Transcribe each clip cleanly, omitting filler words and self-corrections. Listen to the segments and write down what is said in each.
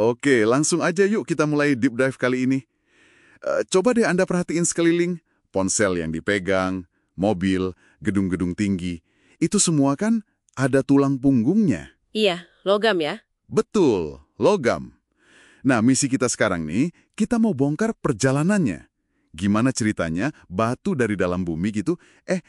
Oke, langsung aja yuk kita mulai deep dive kali ini. Coba deh Anda perhatiin sekeliling, ponsel yang dipegang, mobil, gedung-gedung tinggi. Itu semua kan ada tulang punggungnya. Iya, logam ya. Betul, logam. Nah, misi kita sekarang nih, kita mau bongkar perjalanannya. Gimana ceritanya batu dari dalam bumi gitu,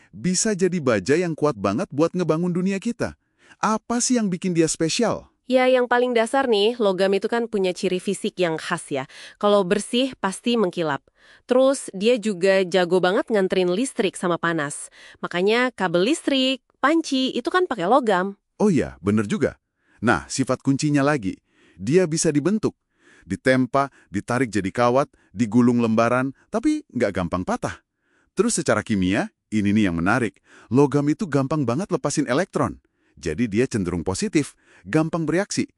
bisa jadi baja yang kuat banget buat ngebangun dunia kita. Apa sih yang bikin dia spesial? Ya, yang paling dasar nih, logam itu kan punya ciri fisik yang khas ya. Kalau bersih, pasti mengkilap. Terus, dia juga jago banget nganterin listrik sama panas. Makanya kabel listrik, panci, itu kan pakai logam. Oh iya, bener juga. Nah, sifat kuncinya lagi. Dia bisa dibentuk. Ditempa, ditarik jadi kawat, digulung lembaran, tapi nggak gampang patah. Terus secara kimia, ini nih yang menarik. Logam itu gampang banget lepasin elektron. Jadi dia cenderung positif, gampang bereaksi.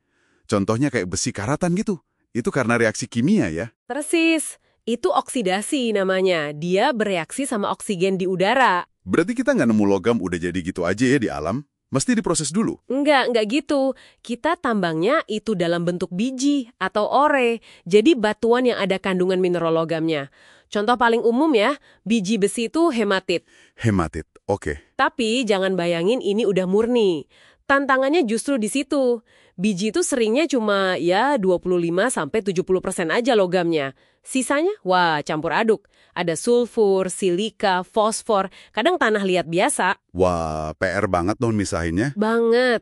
Contohnya kayak besi karatan gitu. Itu karena reaksi kimia ya. Persis, itu oksidasi namanya. Dia bereaksi sama oksigen di udara. Berarti kita nggak nemu logam udah jadi gitu aja ya di alam? Mesti diproses dulu. Enggak gitu. Kita tambangnya itu dalam bentuk biji atau ore. Jadi batuan yang ada kandungan mineral logamnya. Contoh paling umum ya, biji besi itu hematit. Hematit, oke. Tapi jangan bayangin ini udah murni. Tantangannya justru di situ. Biji itu seringnya cuma ya 25-70% aja logamnya. Sisanya, wah campur aduk. Ada sulfur, silika, fosfor, kadang tanah liat biasa. Wah, PR banget dong misahinnya. Banget.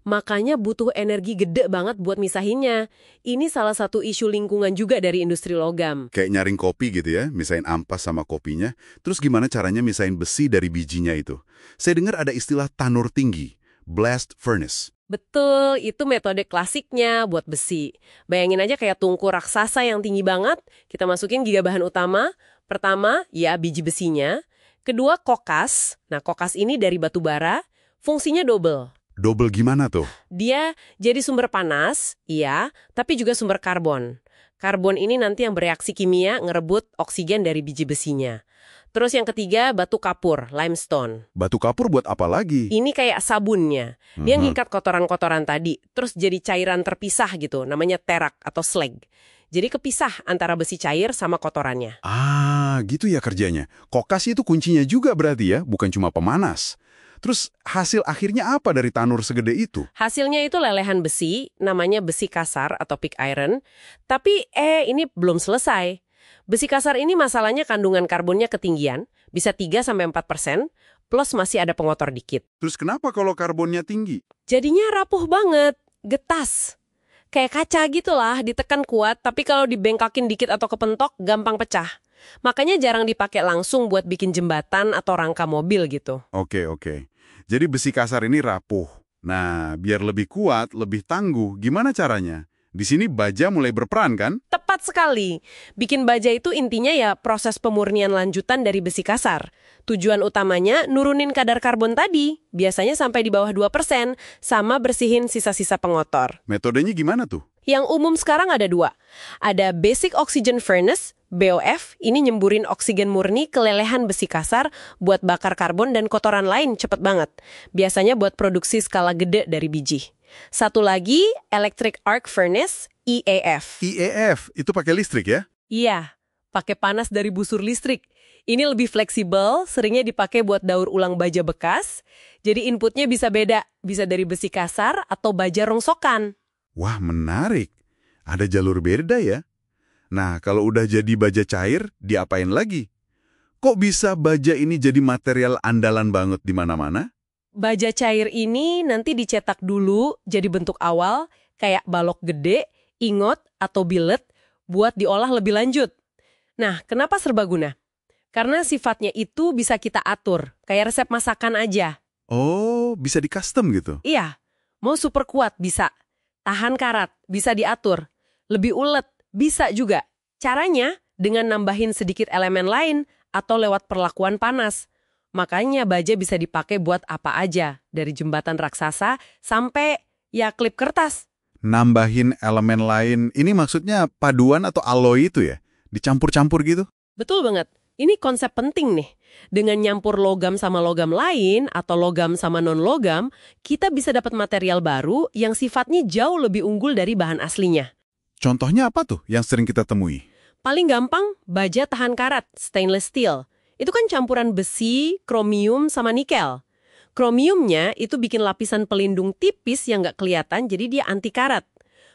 Makanya butuh energi gede banget buat misahinnya. Ini salah satu isu lingkungan juga dari industri logam. Kayak nyaring kopi gitu ya, misahin ampas sama kopinya. Terus gimana caranya misahin besi dari bijinya itu? Saya dengar ada istilah tanur tinggi, blast furnace. Betul, itu metode klasiknya buat besi. Bayangin aja kayak tungku raksasa yang tinggi banget, kita masukin giga bahan utama. Pertama, ya biji besinya. Kedua, kokas. Nah, kokas ini dari batu bara, fungsinya double. Double gimana tuh? Dia jadi sumber panas, iya, tapi juga sumber karbon. Karbon ini nanti yang bereaksi kimia ngerebut oksigen dari biji besinya. Terus yang ketiga, batu kapur, limestone. Batu kapur buat apa lagi? Ini kayak sabunnya. Dia ngikat kotoran-kotoran tadi, terus jadi cairan terpisah gitu, namanya terak atau slag. Jadi kepisah antara besi cair sama kotorannya. Ah, gitu ya kerjanya. Kokas itu kuncinya juga berarti ya, bukan cuma pemanas. Terus hasil akhirnya apa dari tanur segede itu? Hasilnya itu lelehan besi, namanya besi kasar atau pig iron. Tapi ini belum selesai. Besi kasar ini masalahnya kandungan karbonnya ketinggian, bisa 3-4%, plus masih ada pengotor dikit. Terus kenapa kalau karbonnya tinggi? Jadinya rapuh banget, getas. Kayak kaca gitulah, ditekan kuat, tapi kalau dibengkakin dikit atau kepentok, gampang pecah. Makanya jarang dipakai langsung buat bikin jembatan atau rangka mobil gitu. Oke. Jadi besi kasar ini rapuh. Nah, biar lebih kuat, lebih tangguh, gimana caranya? Di sini baja mulai berperan kan? Tepat sekali. Bikin baja itu intinya ya proses pemurnian lanjutan dari besi kasar. Tujuan utamanya nurunin kadar karbon tadi, biasanya sampai di bawah 2%, sama bersihin sisa-sisa pengotor. Metodenya gimana tuh? Yang umum sekarang ada 2. Ada Basic Oxygen Furnace, BOF, ini nyemburin oksigen murni ke lelehan besi kasar buat bakar karbon dan kotoran lain cepet banget. Biasanya buat produksi skala gede dari biji. Satu lagi, Electric Arc Furnace, EAF. EAF, itu pakai listrik ya? Iya, pakai panas dari busur listrik. Ini lebih fleksibel, seringnya dipakai buat daur ulang baja bekas. Jadi inputnya bisa beda, bisa dari besi kasar atau baja rongsokan. Wah, menarik. Ada jalur beda ya? Nah, kalau udah jadi baja cair, diapain lagi? Kok bisa baja ini jadi material andalan banget di mana-mana? Baja cair ini nanti dicetak dulu jadi bentuk awal, kayak balok gede, ingot, atau billet, buat diolah lebih lanjut. Nah, kenapa serbaguna? Karena sifatnya itu bisa kita atur, kayak resep masakan aja. Oh, bisa di-custom gitu? Iya, mau super kuat bisa. Tahan karat, bisa diatur. Lebih ulet, bisa juga. Caranya dengan nambahin sedikit elemen lain atau lewat perlakuan panas. Makanya baja bisa dipakai buat apa aja, dari jembatan raksasa sampai ya klip kertas. Nambahin elemen lain, ini maksudnya paduan atau alloy itu ya? Dicampur-campur gitu? Betul banget. Ini konsep penting nih. Dengan nyampur logam sama logam lain atau logam sama non-logam, kita bisa dapat material baru yang sifatnya jauh lebih unggul dari bahan aslinya. Contohnya apa tuh yang sering kita temui? Paling gampang, baja tahan karat, stainless steel. Itu kan campuran besi, kromium, sama nikel. Kromiumnya itu bikin lapisan pelindung tipis yang nggak kelihatan, jadi dia anti karat.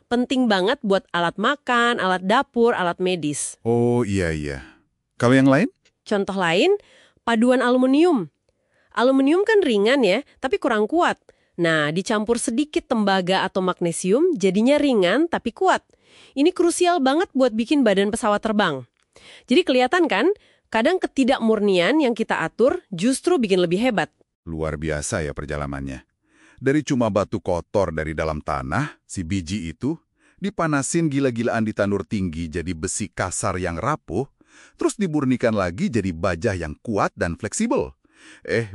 Penting banget buat alat makan, alat dapur, alat medis. Oh iya. Kalau yang lain? Contoh lain, paduan aluminium. Aluminium kan ringan ya, tapi kurang kuat. Nah, dicampur sedikit tembaga atau magnesium, jadinya ringan tapi kuat. Ini krusial banget buat bikin badan pesawat terbang. Jadi kelihatan kan, kadang ketidakmurnian yang kita atur justru bikin lebih hebat. Luar biasa ya perjalanannya. Dari cuma batu kotor dari dalam tanah, si biji itu, dipanasin gila-gilaan di tanur tinggi jadi besi kasar yang rapuh, terus dimurnikan lagi jadi baja yang kuat dan fleksibel.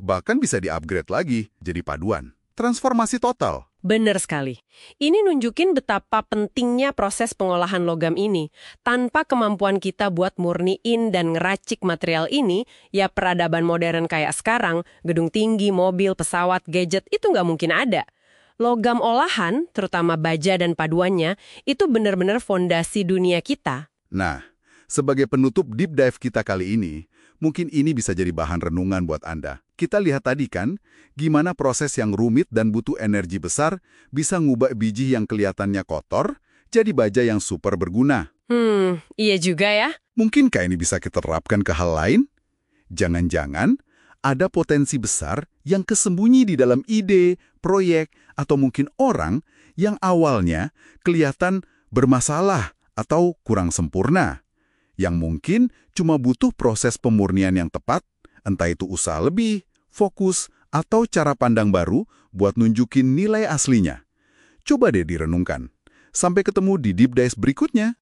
Bahkan bisa di-upgrade lagi jadi paduan. Transformasi total. Bener sekali. Ini nunjukin betapa pentingnya proses pengolahan logam ini. Tanpa kemampuan kita buat murniin dan ngeracik material ini, ya peradaban modern kayak sekarang, gedung tinggi, mobil, pesawat, gadget, itu nggak mungkin ada. Logam olahan, terutama baja dan paduannya, itu benar-benar fondasi dunia kita. Nah, sebagai penutup deep dive kita kali ini, mungkin ini bisa jadi bahan renungan buat Anda. Kita lihat tadi kan, gimana proses yang rumit dan butuh energi besar bisa ngubah biji yang kelihatannya kotor jadi baja yang super berguna. Iya juga ya. Mungkinkah ini bisa kita terapkan ke hal lain? Jangan-jangan ada potensi besar yang kesembunyi di dalam ide, proyek, atau mungkin orang yang awalnya kelihatan bermasalah atau kurang sempurna. Yang mungkin cuma butuh proses pemurnian yang tepat, entah itu usaha lebih, fokus, atau cara pandang baru buat nunjukin nilai aslinya. Coba deh direnungkan. Sampai ketemu di Deep Dive berikutnya.